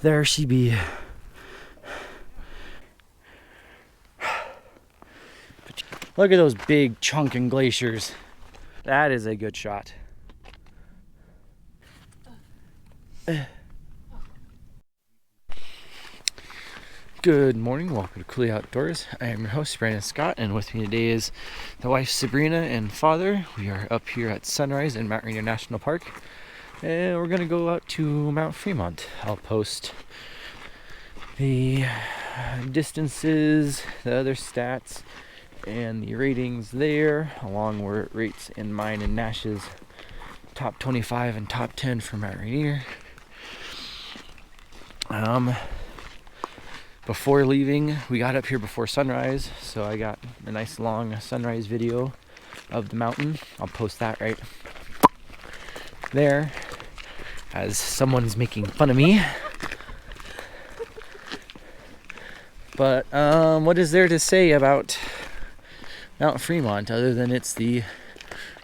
There she be. Look at those big chunking glaciers. That is a good shot. Good morning, welcome to Cooley Outdoors. I am your host, Brandon Scott, and with me today is the wife, Sabrina, and father. We are up here at sunrise in Mount Rainier National Park, and we're going to go out to Mount Fremont. I'll post the distances, the other stats, and the ratings there, along where it rates in mine and Nash's top 25 and top 10 for Mount Rainier. Before leaving, we got up here before sunrise, so I got a nice long sunrise video of the mountain. I'll post that right there as someone's making fun of me. But what is there to say about Mount Fremont other than it's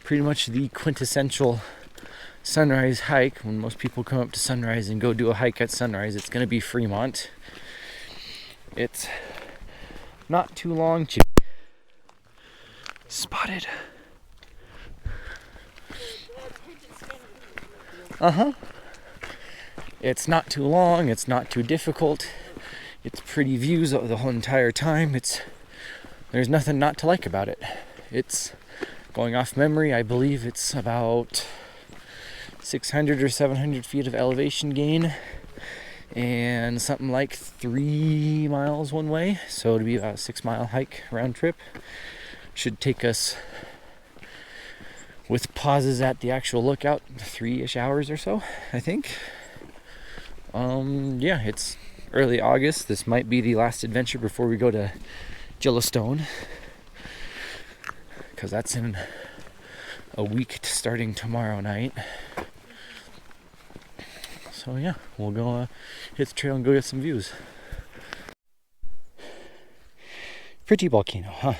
pretty much the quintessential sunrise hike? When most people come up to sunrise and go do a hike at sunrise, it's going to be Fremont. It's not too long. Spotted. It's not too long. It's not too difficult. It's pretty views the whole entire time. There's nothing not to like about it. It's, going off memory, I believe it's about 600 or 700 feet of elevation gain and something like 3 miles one way, so it'll be about a 6-mile hike round trip. Should take us, with pauses at the actual lookout, 3-ish hours or so, I think. Yeah, it's early August. This might be the last adventure before we go to Yellowstone, because that's in a week starting tomorrow night. So yeah, we'll go hit the trail and go get some views. Pretty volcano, huh?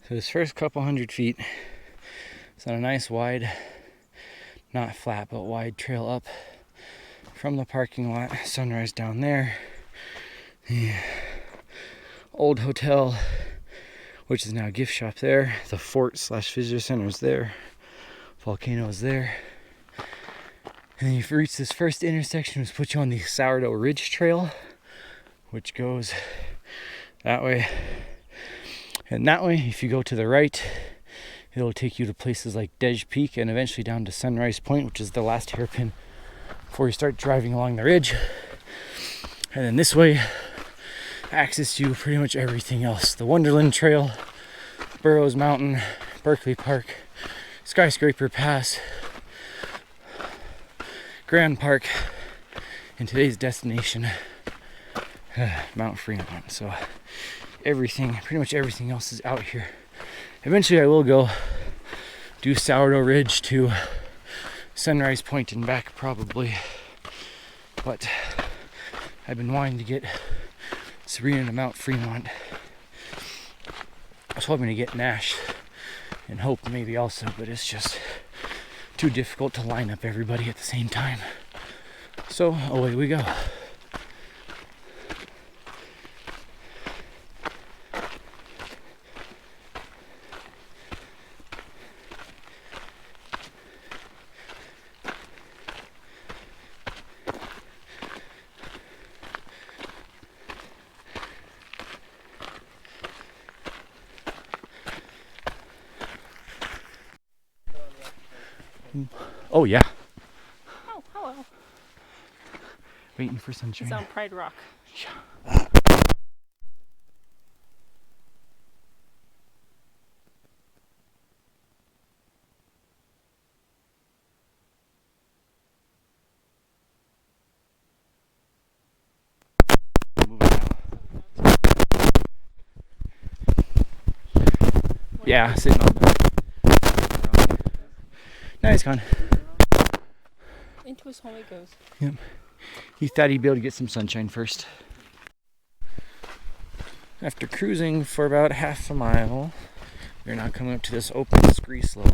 So this first couple hundred feet, it's on a nice wide, not flat but wide trail up from the parking lot. Sunrise down there. The old hotel, which is now a gift shop there. The fort/visitor center is there. Volcano is there. And then you've reached this first intersection, which puts you on the Sourdough Ridge Trail, which goes that way. And that way, if you go to the right, it'll take you to places like Dej Peak and eventually down to Sunrise Point, which is the last hairpin before you start driving along the ridge. And then this way, access to pretty much everything else. The Wonderland Trail, Burroughs Mountain, Berkeley Park, Skyscraper Pass, Grand Park, and today's destination, Mount Fremont. So pretty much everything else is out here. Eventually I will go do Sourdough Ridge to Sunrise Point and back probably, but I've been wanting to get Sabrina to Mount Fremont. I was hoping to get Nash and Hope maybe also, but it's just too difficult to line up everybody at the same time. So away we go. Oh yeah. Oh, hello. Waiting for sunshine. It's on Pride Rock. Yeah. Yeah, sitting on the Now he's gone. Into his home he goes. Yep. He thought he'd be able to get some sunshine first. After cruising for about half a mile, we're now coming up to this open scree slope.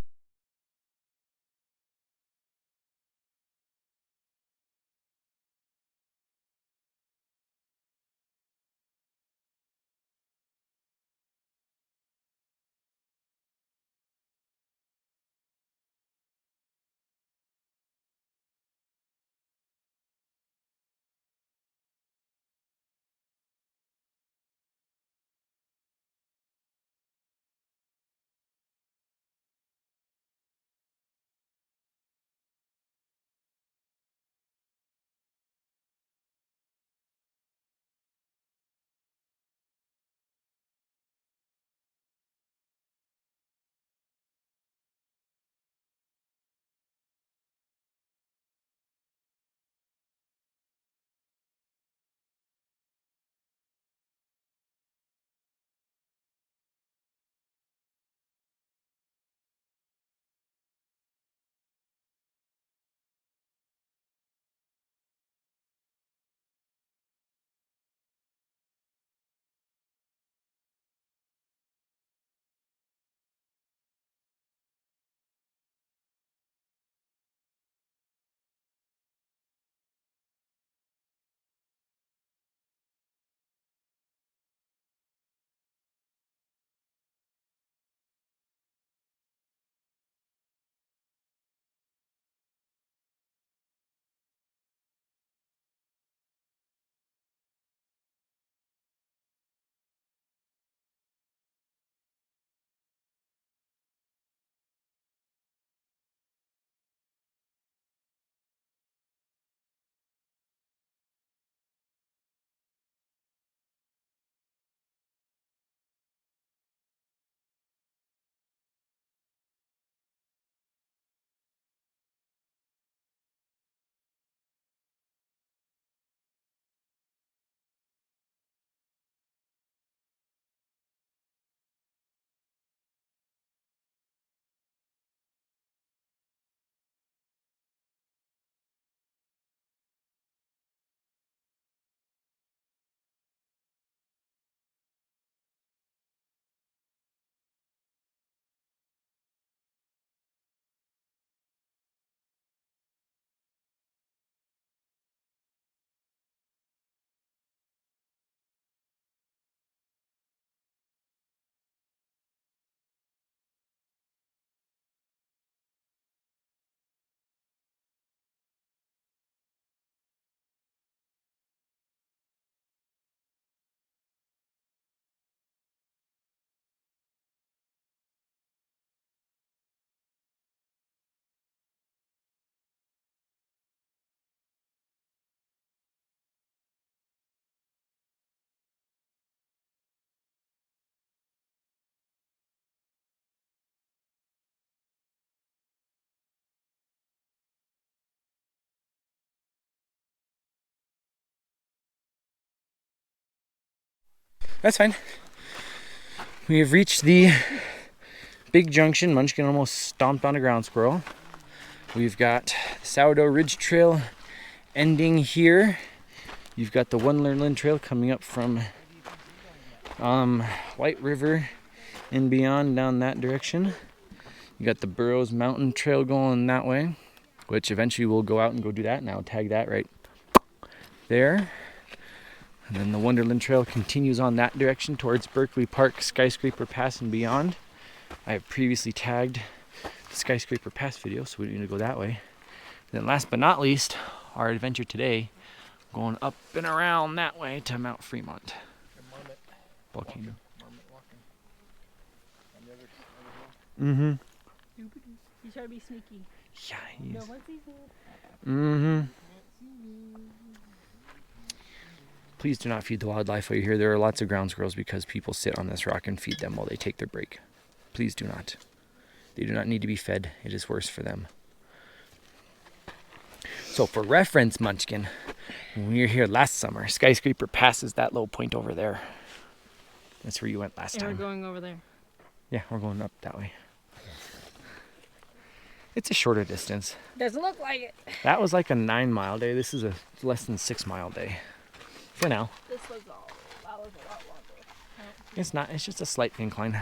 That's fine. We have reached the big junction. Munchkin almost stomped on a ground squirrel. We've got the Sourdough Ridge Trail ending here. You've got the Wonderland Trail coming up from White River and beyond down that direction. You got the Burroughs Mountain Trail going that way, which eventually we'll go out and go do that, and I'll tag that right there. And then the Wonderland Trail continues on that direction towards Berkeley Park, Skyscraper Pass and beyond. I have previously tagged the Skyscraper Pass video, so we don't need to go that way. And then last but not least, our adventure today, going up and around that way to Mount Fremont volcano. Mm-hmm. You try to be sneaky. Yeah, he No is. one sees me. Mm-hmm. Please do not feed the wildlife while you're here. There are lots of ground squirrels because people sit on this rock and feed them while they take their break. Please do not. They do not need to be fed. It is worse for them. So for reference, Munchkin, when we were here last summer, Skyscraper passes that low point over there. That's where you went last And time. we're going over there. Yeah, we're going up that way. It's a shorter distance. Doesn't look like it. That was like a 9-mile day. This is a less than 6-mile day. For now. This was all. That was a lot longer. It's not. It's just a slight incline.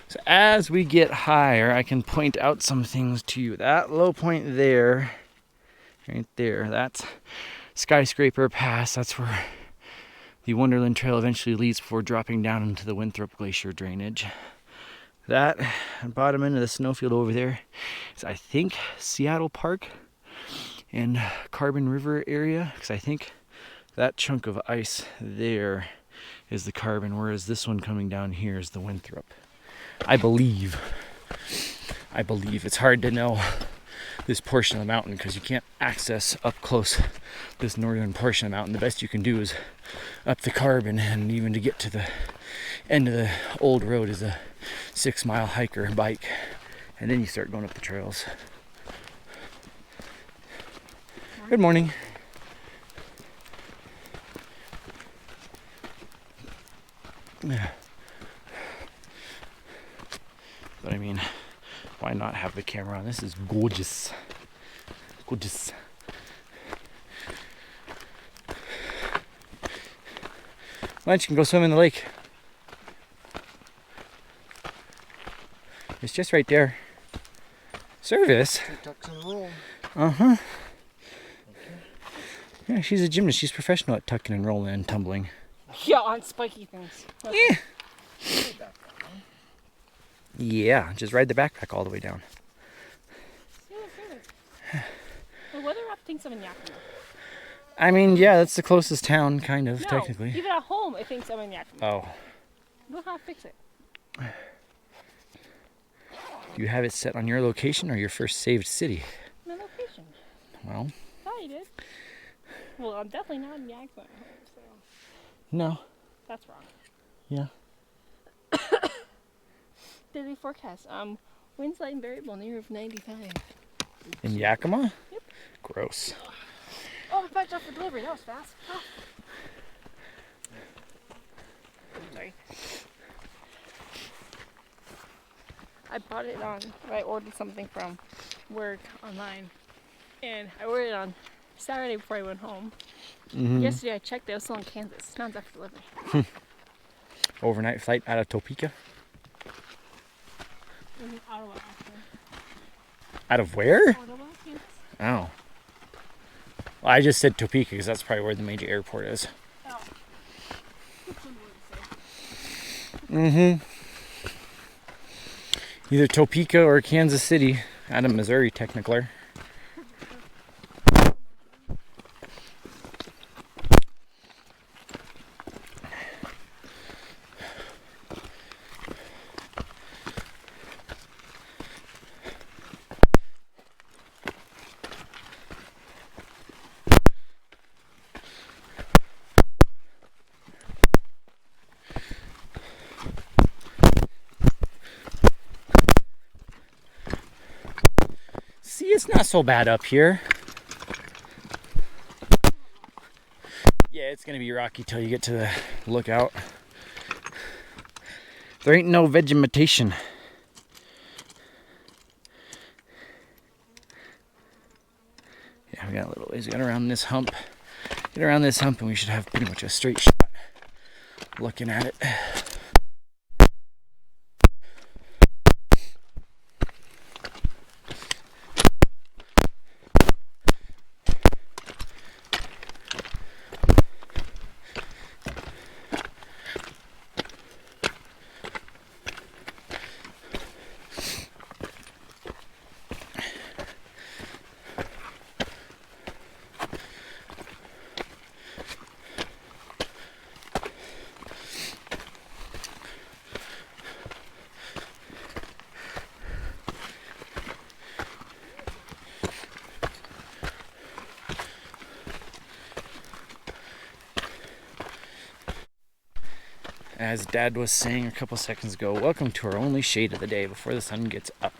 So as we get higher, I can point out some things to you. That low point there, right there, that's Skyscraper Pass. That's where the Wonderland Trail eventually leads before dropping down into the Winthrop Glacier drainage. That bottom end of the snowfield over there is, I think, Seattle Park and Carbon River area, because I think that chunk of ice there is the Carbon, whereas this one coming down here is the Winthrop. I believe. It's hard to know this portion of the mountain because you can't access up close this northern portion of the mountain. The best you can do is up the Carbon, and even to get to the end of the old road is a 6-mile hike or bike, and then you start going up the trails. Good morning. Yeah. But I mean, why not have the camera on? This is gorgeous. Gorgeous. Why don't you go swim in the lake? It's just right there. Service? Tucks and roll. Uh-huh. Yeah, she's a gymnast. She's professional at tucking and rolling and tumbling. Yeah, on spiky things. Yeah. Yeah, just ride the backpack all the way down. The weather app thinks I'm in Yakima. I mean, yeah, that's the closest town, kind of, No, technically. even at home, it thinks I'm in Yakima. Oh. I don't know how to fix it. Do you have it set on your location or your first saved city? My location. Well, Thought you did. Well, I'm definitely not in Yakima at home, so no. that's wrong. Yeah. Daily forecast. Winds light and variable near of 95. In Yakima? Yep. Gross. Oh, I packed up for delivery. That was fast. Oh. Sorry. I bought it on. I ordered something from work online, and I ordered it on Saturday before I went home. Mm-hmm. Yesterday I checked. It was still in Kansas. Now it's up for delivery. Overnight flight out of Topeka? It was in Ottawa, actually. Out of where? Ottawa, Kansas. Oh. Well, I just said Topeka because that's probably where the major airport is. Oh. Which one would it say? Mm-hmm. Either Topeka or Kansas City. Out of Missouri, technically. See, it's not so bad up here. it's gonna be rocky till you get to the lookout. There ain't no vegetation. Yeah, we got a little ways. We got around this hump. Get around this hump and we should have pretty much a straight shot looking at it. As Dad was saying a couple seconds ago, welcome to our only shade of the day before the sun gets up.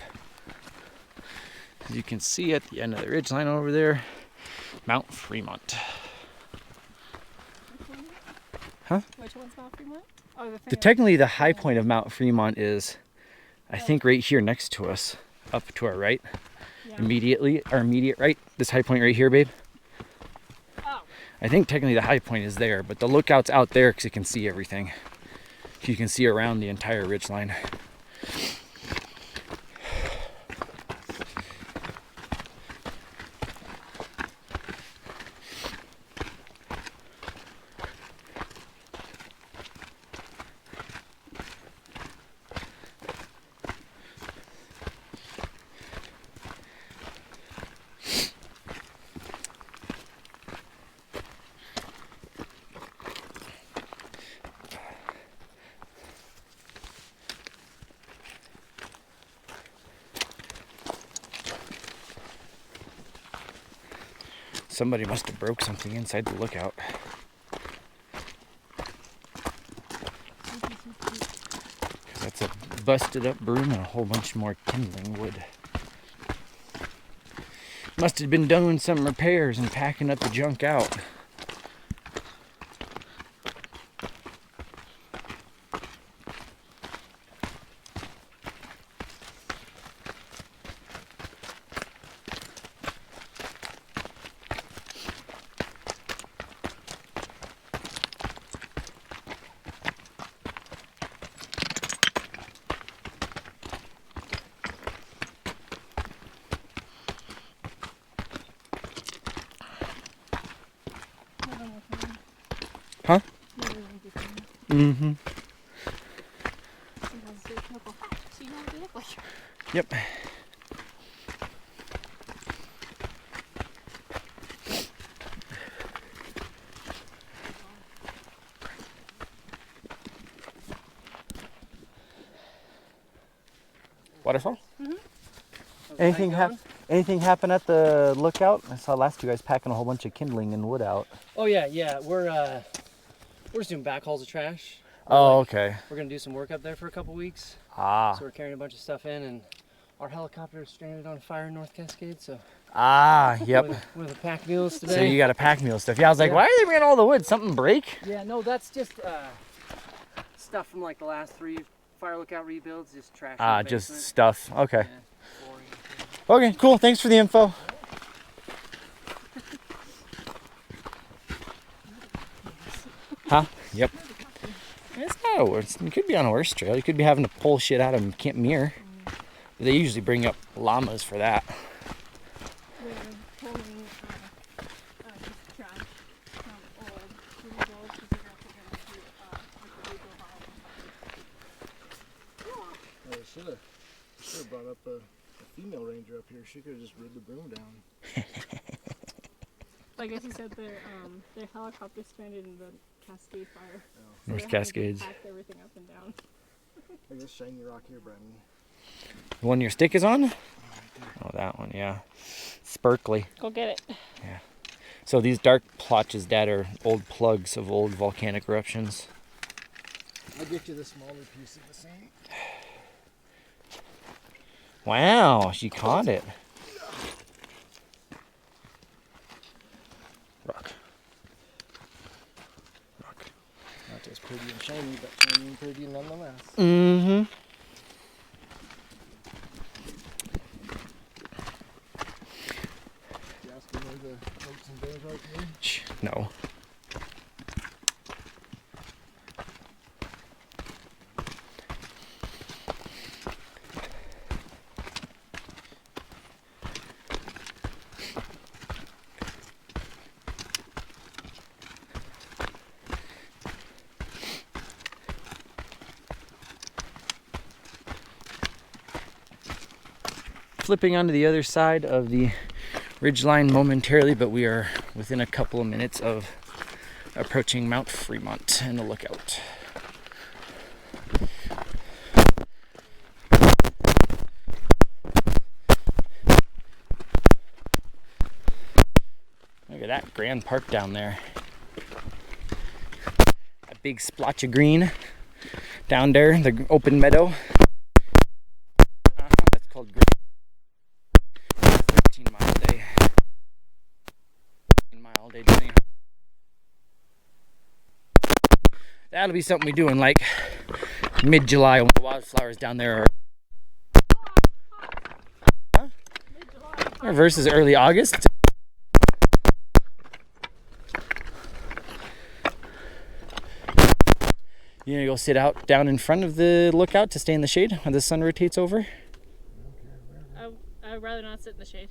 As you can see at the end of the ridgeline over there, Mount Fremont. Huh? Which one's Mount Fremont? Oh, Technically the high point of Mount Fremont is, I think, right here next to us, up to our right. Yeah. Immediate right, this high point right here, babe. Oh. I think technically the high point is there, but the lookout's out there because you can see everything. You can see around the entire ridgeline. Somebody must have broke something inside the lookout. That's a busted up broom and a whole bunch more kindling wood. Must have been doing some repairs and packing up the junk out. Huh? Mm-hmm. Yep. Waterfall? Mm-hmm. Anything happen at the lookout? I saw last you guys packing a whole bunch of kindling and wood out. Oh yeah. We're just doing backhauls of trash. Okay. We're gonna do some work up there for a couple weeks. Ah. So we're carrying a bunch of stuff in, and our helicopter is stranded on fire in North Cascade. So. Ah, yep. With the pack mules today. So you got to pack mule stuff. Yeah, I was like, why are they bringing all the wood? Something break? Yeah, no, that's just stuff from like the last 3 fire lookout rebuilds, just trash. Ah, just stuff. Okay. Yeah, okay, cool. Thanks for the info. Huh? Yep. It's not worse. You could be on a worse trail. You could be having to pull shit out of Camp Muir. But they usually bring up llamas for that. Should have brought up a female ranger up here. She could have just rid the broom down. I guess he said their helicopter stranded in the Cascade fire. Oh. So North Cascades. Packed everything up and down. I guess shiny rock here, Brendan. The one your stick is on? Oh, that one, yeah. Sparkly. Go get it. Yeah. So these dark plotches, Dad, are old plugs of old volcanic eruptions. I'll get you the smaller piece of the same. Wow, she caught it. Rock. pretty and shiny, but shiny and pretty nonetheless. Mm-hmm. You asking where the oaks and bears are to me? No. Flipping onto the other side of the ridgeline momentarily, but we are within a couple of minutes of approaching Mount Fremont and the lookout. Look at that grand park down there. A big splotch of green down there, the open meadow. That's called green. 13-mile day. 13-mile day journey. That'll be something we do in like mid-July when the wildflowers down there are. Huh? Or versus early August. You gonna go sit out down in front of the lookout to stay in the shade when the sun rotates over? I'd rather not sit in the shade.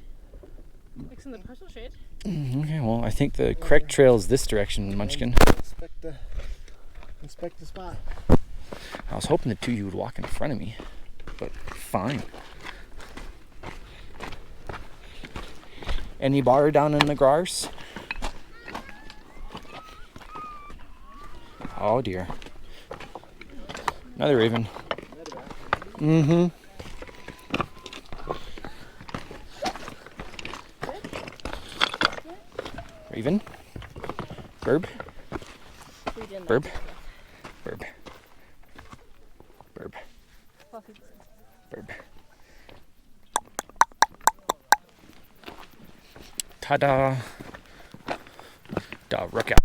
Like in the partial shade. Okay, well, I think the correct trail is this direction, Munchkin. Inspect the spot. I was hoping the two of you would walk in front of me, but fine. Any bar down in the grars? Oh dear. Another raven. Mm-hmm. Raven. Burb. Burb. Burb. Burb. Burb. Ta-da. Da, rook out.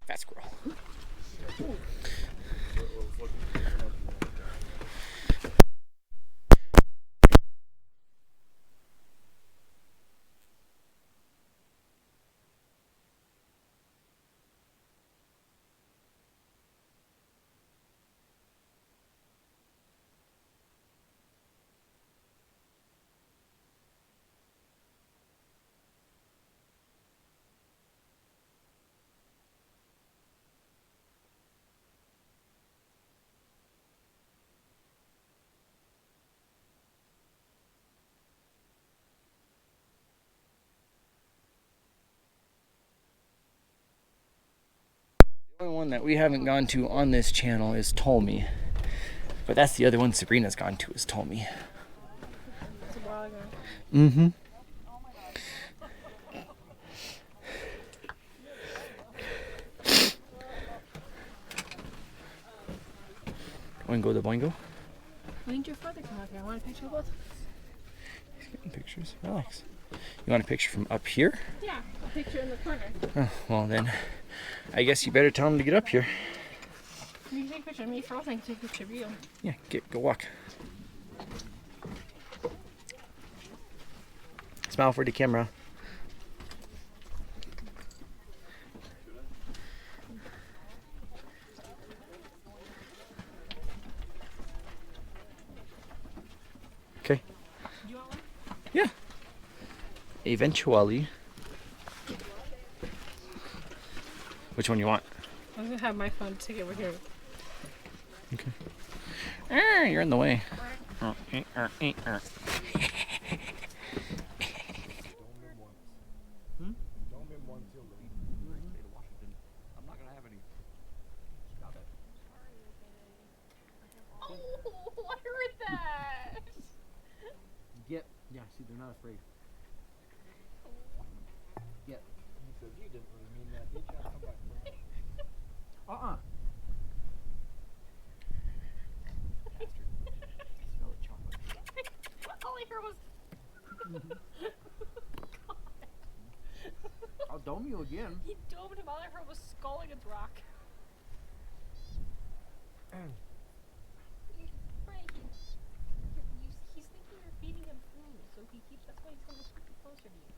Fat squirrel. The only one that we haven't gone to on this channel is Tolmy. But that's the other one Sabrina's gone to is Tolmy. It's a while ago. Mm-hmm. Boingo the boingo. When did your father come up here? I want a picture of both of us. He's getting pictures. Relax. You want a picture from up here? Yeah, a picture in the corner. Oh, well then, I guess you better tell him to get up here. You can take a picture of me first, I can take a picture of you. Yeah, go walk. Smile for the camera. Okay. Do you want one? Yeah. Eventually. Which one you want? I'm gonna have my phone take it over here. Okay. You're in the way. Oh, I heard that. Get. Yeah, see, they're not afraid. Get. He said you didn't really mean that, did you? I'll come back tomorrow. Smell the chocolate. All I heard was. I'll dome you again. He domed him. All I heard was skull against rock. Frank, he's thinking you're feeding him food, so that's why he's coming closer to you.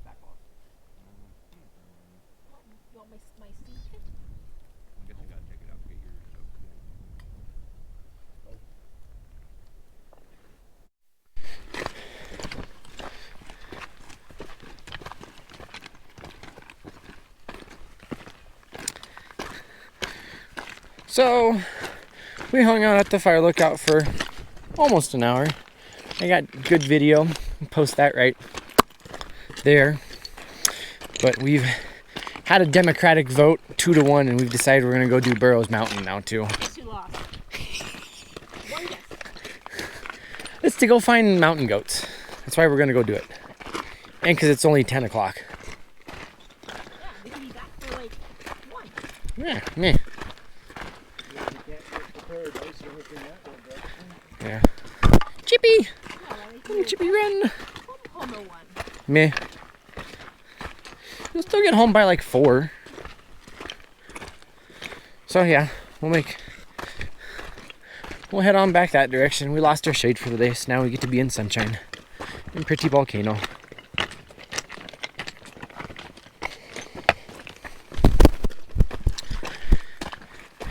Back off. You want my seed pit? I guess you gotta take it out to get your soap. So we hung out at the fire lookout for almost an hour. I got good video. I'll post that right there. But we've had a democratic vote 2-1, and we've decided we're gonna go do Burroughs Mountain now too. Guess who lost? One guess. It's to go find mountain goats. That's why we're gonna go do it. And because it's only 10 o'clock. Yeah, we can be back for like 1. Yeah, meh. You can't get prepared, right? So anything that way, bro. Yeah. Chippy! Yeah, Come, Chippy, run! Homer 1. Meh. You'll still get home by like 4. So yeah, we'll head on back that direction. We lost our shade for the day, so now we get to be in sunshine. In Pretty Volcano.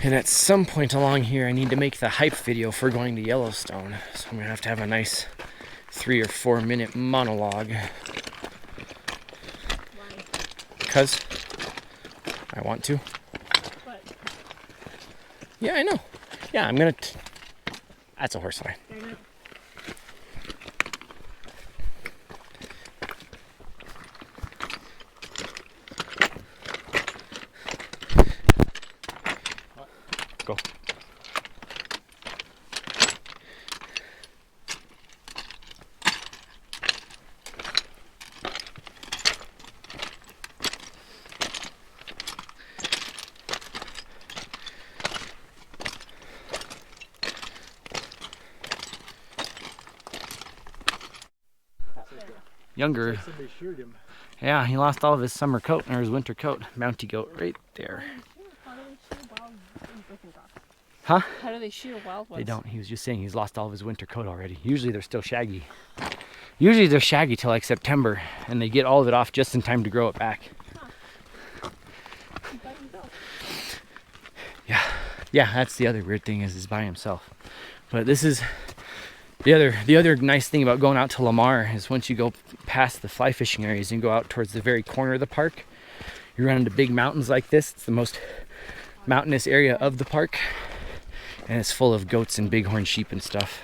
And at some point along here, I need to make the hype video for going to Yellowstone. So I'm gonna have a nice 3 or 4 minute monologue. Why? Because I want to. But Yeah, I know. Yeah, I'm gonna. That's a horse eye. they're not. Go. Younger. Somebody sheared him. Yeah, he lost all of his summer coat or his winter coat. Mountie goat right there. How do they shoot wild ones? Huh? How do they shoot wild ones? They don't. He was just saying he's lost all of his winter coat already. Usually they're still shaggy. Usually they're shaggy till like September, and they get all of it off just in time to grow it back. By himself. Yeah, that's the other weird thing is by himself. But this is the other nice thing about going out to Lamar is once you go past the fly fishing areas and go out towards the very corner of the park, you run into big mountains like this. It's the most mountainous area of the park, and it's full of goats and bighorn sheep and stuff.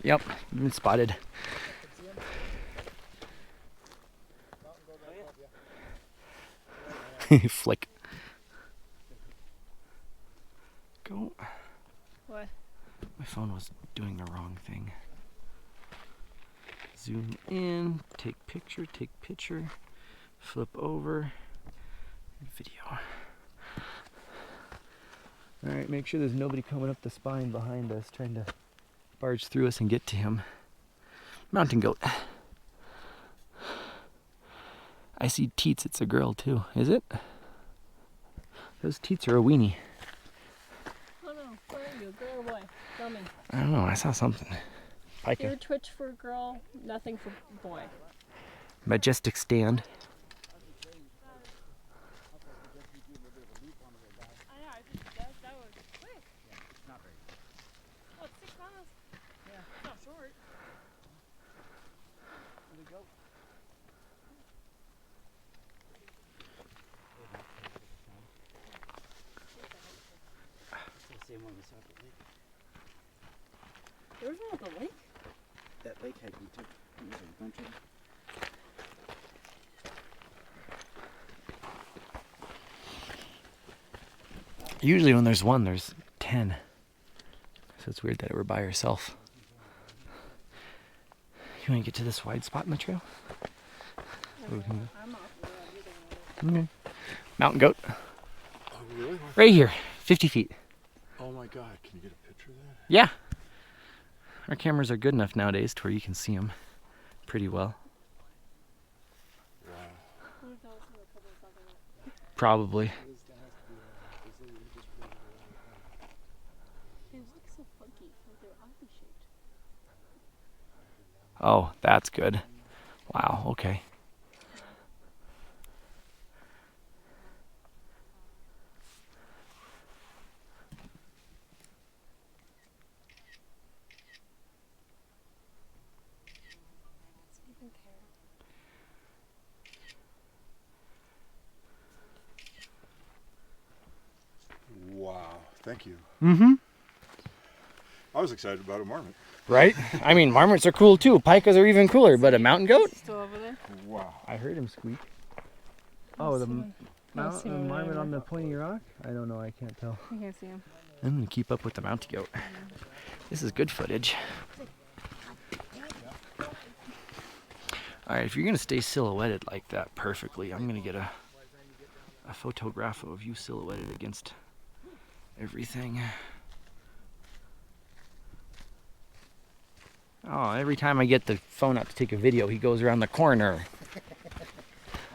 Yep, been spotted. Flick. Go. What? My phone was doing the wrong thing. Zoom in, take picture, flip over, video. Alright, make sure there's nobody coming up the spine behind us trying to barge through us and get to him. Mountain goat. I see teats, it's a girl too. Is it? Those teats are a weenie. Oh no, where are you? Girl or boy? Tell me. I don't know, I saw something. Ear Pika. twitch for girl, nothing for boy. Majestic stand. I know, I think that was quick. Yeah, it's not very good. Oh, it's 6 miles. Yeah. It's not short. Here we go. along the side of the lake. There was one at the lake? That lake hike we took, there's a bunch of them. Usually when there's one, there's 10. So it's weird that it were by herself. You want to get to this wide spot in the trail? So we can I'm off. go. Okay. Mountain goat. Oh, really? Right here, 50 feet. Oh my God, can you get a picture of that? Yeah. Our cameras are good enough nowadays to where you can see them pretty well. Wow. Probably. They look so funky, like they're oddly shaped. Oh, that's good. Wow, okay. Wow, thank you. Mm-hmm. I was excited about a marmot. Right? I mean, marmots are cool too. Pikas are even cooler, but a mountain goat? Still over there? Wow. I heard him squeak. Oh, the see him marmot over on the pointy rock? I don't know, I can't tell. I can't see him. I'm gonna keep up with the mountain goat. This is good footage. Alright, if you're gonna stay silhouetted like that perfectly, I'm gonna get a photograph of you silhouetted against everything. Oh, every time I get the phone out to take a video, he goes around the corner.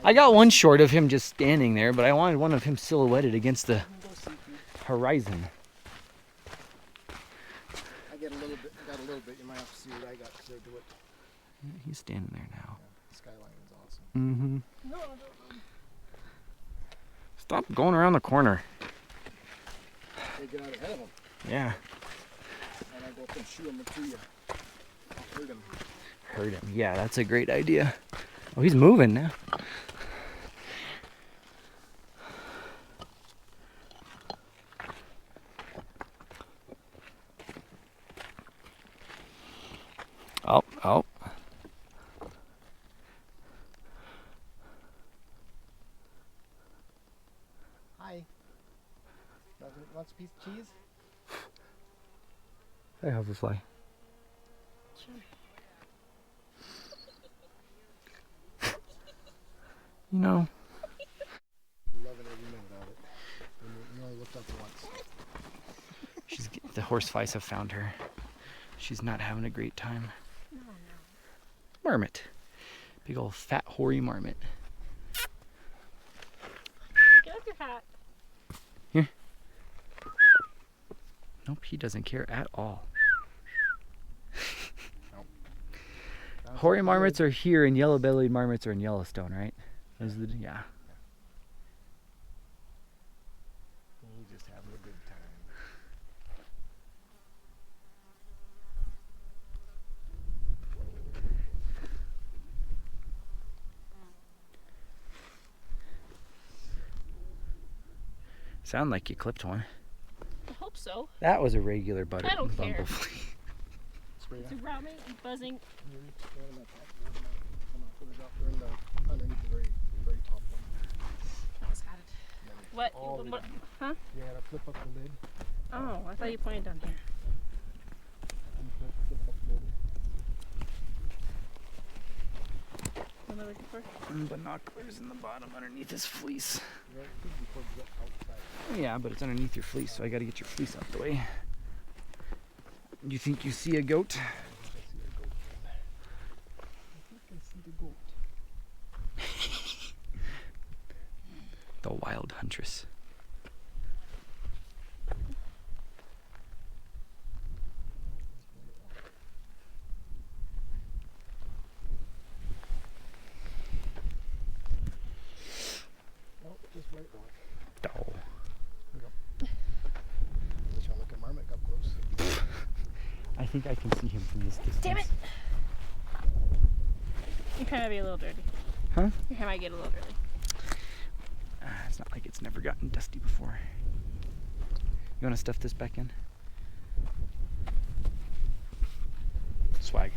I got one short of him just standing there, but I wanted one of him silhouetted against the horizon. I got a little bit. You might have to see what I got to do it. He's standing there now. The skyline is awesome. Mm-hmm. No, Stop going around the corner. They get out ahead of them, Yeah. and I go up and shoot them to you. I'll hurt them. Hurt him. Yeah, that's a great idea. Oh, he's moving now. Oh, oh. Hi. Wants a piece of cheese? Hey, hoverfly. You know, Loving every minute of it. You only looked up once. the horseflies have found her. She's not having a great time. no. Marmot. Big old fat hoary marmot. Get up your hat. Nope, he doesn't care at all. Sounds Hoary like marmots are here and yellow-bellied marmots are in Yellowstone, right? Those are the, yeah. He's just having a good time. Sound like you clipped one. I hope so. That was a regular butter I don't care. bumblebee. Spray It's that. around me and buzzing. Underneath the very top one. Oh, it's got it. What? All the way What? down. Huh? You gotta flip up the lid. Oh, I thought you pointed down here. And flip up the lid. What am I looking for? Binoculars in the bottom underneath his fleece. Right, it could be towards the outside. Yeah, but it's underneath your fleece, so I gotta get your fleece out the way. You think you see a goat? I see a goat. I think I see the goat. The wild huntress. Nope, just white rock. Oh. Just trying to look at Marmot up close. I think I can see him from this distance. Damn it! Your hair might be a little dirty. Huh? Your hair might get a little dirty. It's not like it's never gotten dusty before. You want to stuff this back in? Swag.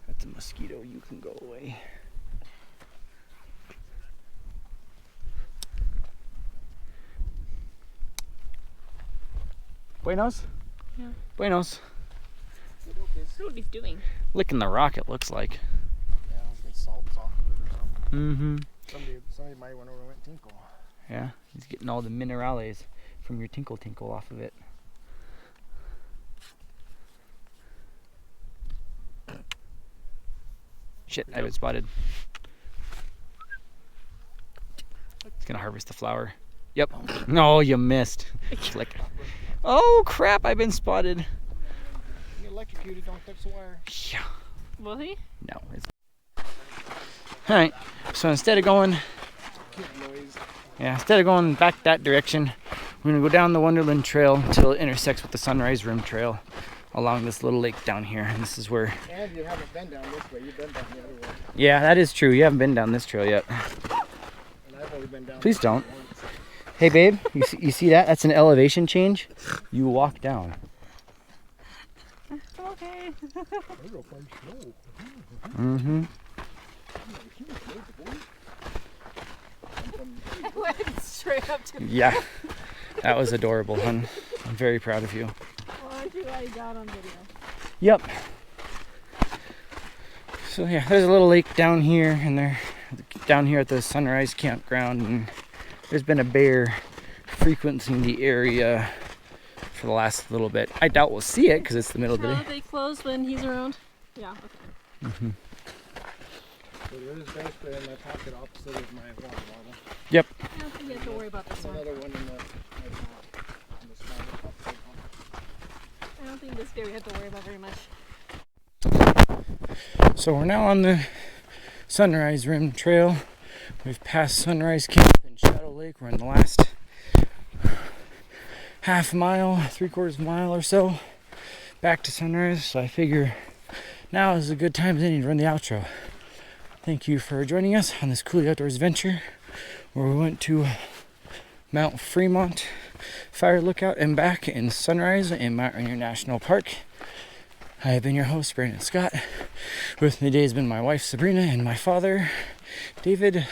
That's a mosquito. You can go away. Buenos? Yeah. Buenos. That's what he's doing. Licking the rock, it looks like. Yeah, I think salt's off of it or something. Mm-hmm. Somebody might went over and went tinkle. Yeah, he's getting all the minerales from your tinkle off of it. Shit, I have it spotted. It's gonna harvest the flower. Yep. No, you missed. Flick. Oh crap, I've been spotted. You electrocuted, don't touch the wire. Yeah. Will he? No. Alright, so instead of going back that direction, we're gonna go down the Wonderland Trail until it intersects with the Sunrise Rim Trail along this little lake down here. And this is where... And you haven't been down this way, you've been down the other way. Yeah, that is true. You haven't been down this trail yet. And I've only been down Please this don't. way once. Hey babe, you see that? That's an elevation change. You walk down. Okay. Mm-hmm. I went straight up to Yeah. That was adorable, hun. I'm very proud of you. Well, aren't you glad you got on video? Yep. So yeah, there's a little lake down here, and down here at the Sunrise Campground, and there's been a bear frequenting the area for the last little bit. I doubt we'll see it because it's the middle of the day. They close when he's around? Yeah, okay. Mm-hmm. So there is bear spray in my pocket opposite of my water bottle. Yep. I don't think you have to worry about this one. Another one in the smaller pocket. I don't think this guy we have to worry about very much. So we're now on the Sunrise Rim Trail. We've passed Sunrise Camp and Shadow Lake. We're in the last half mile, 3/4 mile or so back to Sunrise. So I figure now is a good time as any to run the outro. Thank you for joining us on this cool outdoors adventure where we went to Mount Fremont Fire Lookout and back in Sunrise in Mount Rainier National Park. I have been your host, Brandon Scott. With me today has been my wife, Sabrina, and my father, David.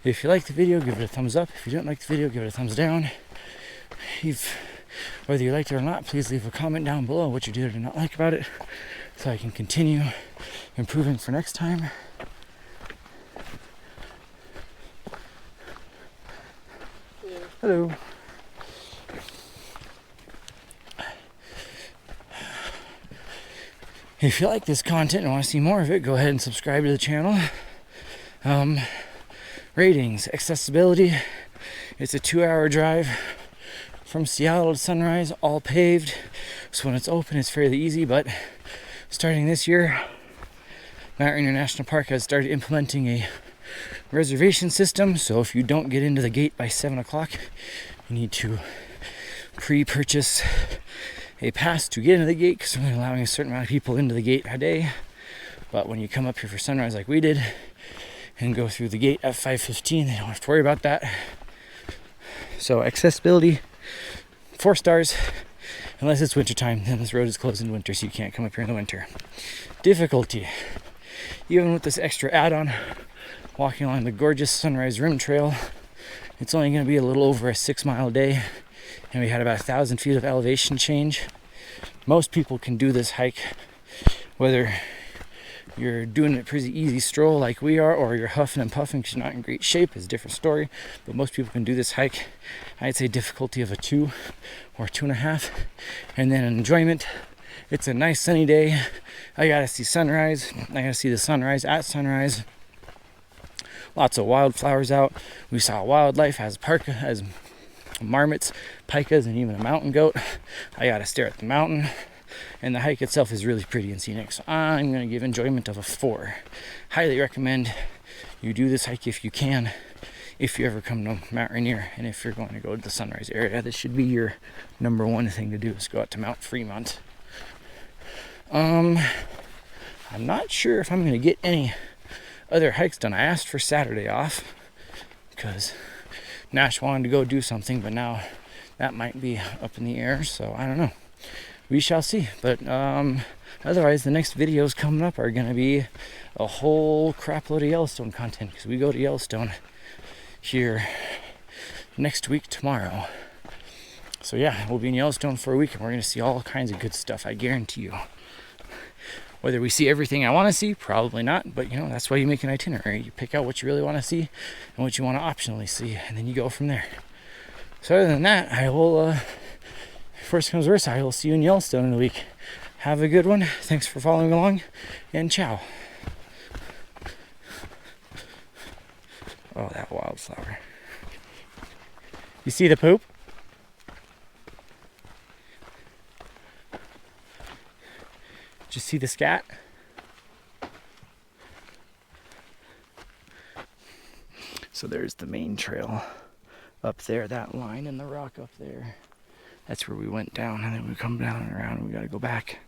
If you like the video, give it a thumbs up. If you don't like the video, give it a thumbs down. Whether you liked it or not, please leave a comment down below what you did or did not like about it so I can continue improving for next time. Hello. If you like this content and want to see more of it, go ahead and subscribe to the channel. Ratings, accessibility. It's a 2-hour drive from Seattle to Sunrise, all paved. So when it's open, it's fairly easy, but starting this year, Mount Rainier National Park has started implementing a reservation system. So if you don't get into the gate by 7 o'clock, you need to pre-purchase a pass to get into the gate because we're only allowing a certain amount of people into the gate a day. But when you come up here for Sunrise like we did and go through the gate at 5:15, they don't have to worry about that. So accessibility, 4 stars, unless it's wintertime. Then this road is closed in winter, so you can't come up here in the winter. Difficulty, even with this extra add-on, walking along the gorgeous Sunrise Rim Trail, it's only going to be a little over a 6-mile day, and we had about 1,000 feet of elevation change. Most people can do this hike, whether you're doing a pretty easy stroll like we are, or you're huffing and puffing because you're not in great shape, is a different story. But most people can do this hike. I'd say difficulty of a 2 or 2.5. And then enjoyment, it's a nice sunny day. I gotta see sunrise. I gotta see the sunrise at sunrise. Lots of wildflowers out. We saw wildlife as marmots, pikas, and even a mountain goat. I gotta stare at the mountain. And the hike itself is really pretty and scenic, so I'm going to give enjoyment of a 4. Highly recommend you do this hike if you can, if you ever come to Mount Rainier, and if you're going to go to the Sunrise area. This should be your number 1 thing to do, is go out to Mount Fremont. I'm not sure if I'm going to get any other hikes done. I asked for Saturday off because Nash wanted to go do something, but now that might be up in the air, so I don't know. We shall see. But otherwise, the next videos coming up are going to be a whole crap load of Yellowstone content, because we go to Yellowstone here next week tomorrow. So yeah, we'll be in Yellowstone for a week, and we're going to see all kinds of good stuff, I guarantee you. Whether we see everything I want to see, probably not, but you know, that's why you make an itinerary. You pick out what you really want to see and what you want to optionally see, and then you go from there. So other than that, I will, first comes first, I will see you in Yellowstone in a week. Have a good one. Thanks for following along, and ciao. Oh, that wildflower. You see the poop? Did you see the scat? So there's the main trail up there, that line and the rock up there. That's where we went down, and then we come down and around and we gotta go back.